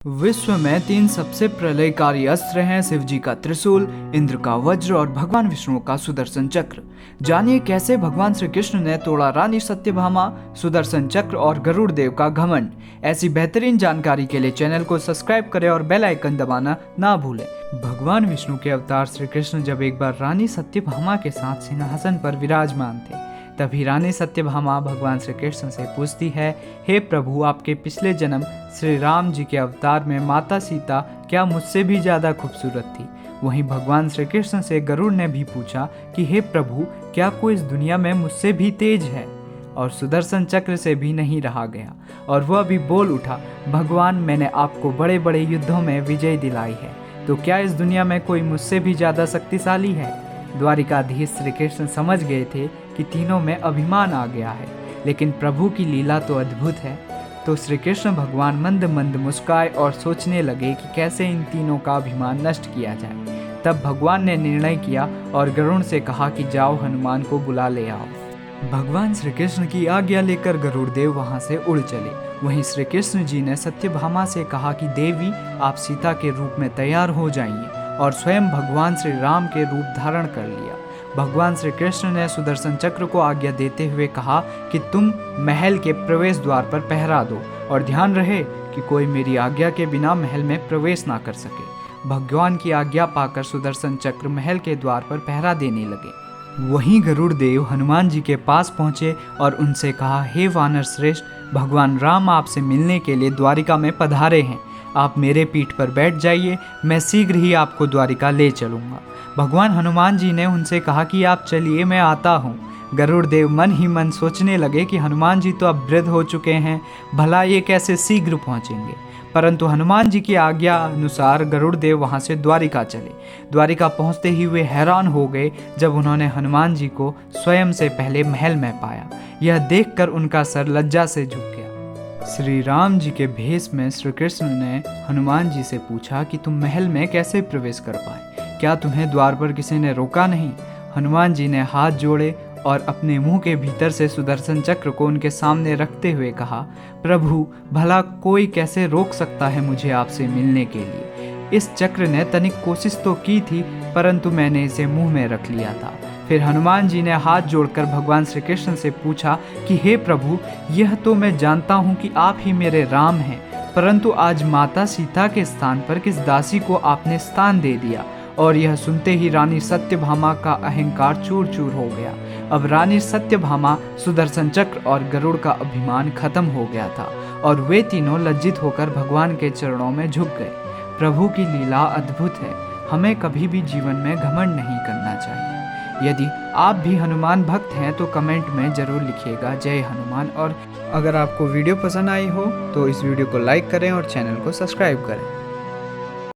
विश्व में 3 सबसे प्रलयकारी अस्त्र हैं शिव जी का त्रिशूल, इंद्र का वज्र और भगवान विष्णु का सुदर्शन चक्र। जानिए कैसे भगवान श्री कृष्ण ने तोड़ा रानी सत्यभामा, सुदर्शन चक्र और गरुड़ देव का घमंड। ऐसी बेहतरीन जानकारी के लिए चैनल को सब्सक्राइब करें और बेल आइकन दबाना ना भूलें। भगवान विष्णु के अवतार श्री कृष्ण जब एक बार रानी सत्यभामा के साथ सिंहासन पर विराजमान थे, तभी रानी सत्यभामा भगवान श्री कृष्ण से पूछती है, हे प्रभु, आपके पिछले जन्म श्री राम जी के अवतार में माता सीता क्या मुझसे भी ज़्यादा खूबसूरत थी? वहीं भगवान श्री कृष्ण से गरुड़ ने भी पूछा कि हे प्रभु, क्या कोई इस दुनिया में मुझसे भी तेज है? और सुदर्शन चक्र से भी नहीं रहा गया और वह भी बोल उठा, भगवान, मैंने आपको बड़े बड़े युद्धों में विजय दिलाई है, तो क्या इस दुनिया में कोई मुझसे भी ज़्यादा शक्तिशाली है? द्वारिकाधीश श्री कृष्ण समझ गए थे कि तीनों में अभिमान आ गया है, लेकिन प्रभु की लीला तो अद्भुत है। तो श्री कृष्ण भगवान मंद मंद मुस्काए और सोचने लगे कि कैसे इन तीनों का अभिमान नष्ट किया जाए। तब भगवान ने निर्णय किया और गरुड़ से कहा कि जाओ, हनुमान को बुला ले आओ। भगवान श्री कृष्ण की आज्ञा लेकर गरुड़ देव वहां से उड़ चले। वहीं श्री कृष्ण जी ने सत्यभामा से कहा कि देवी, आप सीता के रूप में तैयार हो जाइए, और स्वयं भगवान श्री राम के रूप धारण कर लिया। भगवान श्री कृष्ण ने सुदर्शन चक्र को आज्ञा देते हुए कहा कि तुम महल के प्रवेश द्वार पर पहरा दो और ध्यान रहे कि कोई मेरी आज्ञा के बिना महल में प्रवेश ना कर सके। भगवान की आज्ञा पाकर सुदर्शन चक्र महल के द्वार पर पहरा देने लगे। वहीं गरुड़ देव हनुमान जी के पास पहुंचे और उनसे कहा, हे वानर श्रेष्ठ, भगवान राम आपसे मिलने के लिए द्वारिका में पधारे हैं। आप मेरे पीठ पर बैठ जाइए, मैं शीघ्र ही आपको द्वारिका ले चलूँगा। भगवान हनुमान जी ने उनसे कहा कि आप चलिए, मैं आता हूँ। गरुड़ देव मन ही मन सोचने लगे कि हनुमान जी तो अब वृद्ध हो चुके हैं, भला ये कैसे शीघ्र पहुँचेंगे। परंतु हनुमान जी की आज्ञा अनुसार गरुड़ देव वहाँ से द्वारिका चले। द्वारिका पहुँचते ही वे हैरान हो गए जब उन्होंने हनुमान जी को स्वयं से पहले महल में पाया। यह देखकर उनका सर लज्जा से झुक गया। श्री राम जी के भेष में श्री कृष्ण ने हनुमान जी से पूछा कि तुम महल में कैसे प्रवेश कर पाए? क्या तुम्हें द्वार पर किसी ने रोका नहीं? हनुमान जी ने हाथ जोड़े और अपने मुंह के भीतर से सुदर्शन चक्र को उनके सामने रखते हुए कहा, प्रभु, भला कोई कैसे रोक सकता है मुझे आपसे मिलने के लिए? इस चक्र ने तनिक कोशिश तो की थी, परंतु मैंने इसे मुंह में रख लिया था। फिर हनुमान जी ने हाथ जोड़कर भगवान श्री कृष्ण से पूछा कि हे प्रभु, यह तो मैं जानता हूँ कि आप ही मेरे राम हैं, परंतु आज माता सीता के स्थान पर किस दासी को आपने स्थान दे दिया? और यह सुनते ही रानी सत्यभामा का अहंकार चूर चूर हो गया। अब रानी सत्यभामा, सुदर्शन चक्र और गरुड़ का अभिमान खत्म हो गया था और वे तीनों लज्जित होकर भगवान के चरणों में झुक गए। प्रभु की लीला अद्भुत है, हमें कभी भी जीवन में घमंड नहीं करना चाहिए। यदि आप भी हनुमान भक्त हैं तो कमेंट में ज़रूर लिखिएगा जय हनुमान। और अगर आपको वीडियो पसंद आई हो तो इस वीडियो को लाइक करें और चैनल को सब्सक्राइब करें।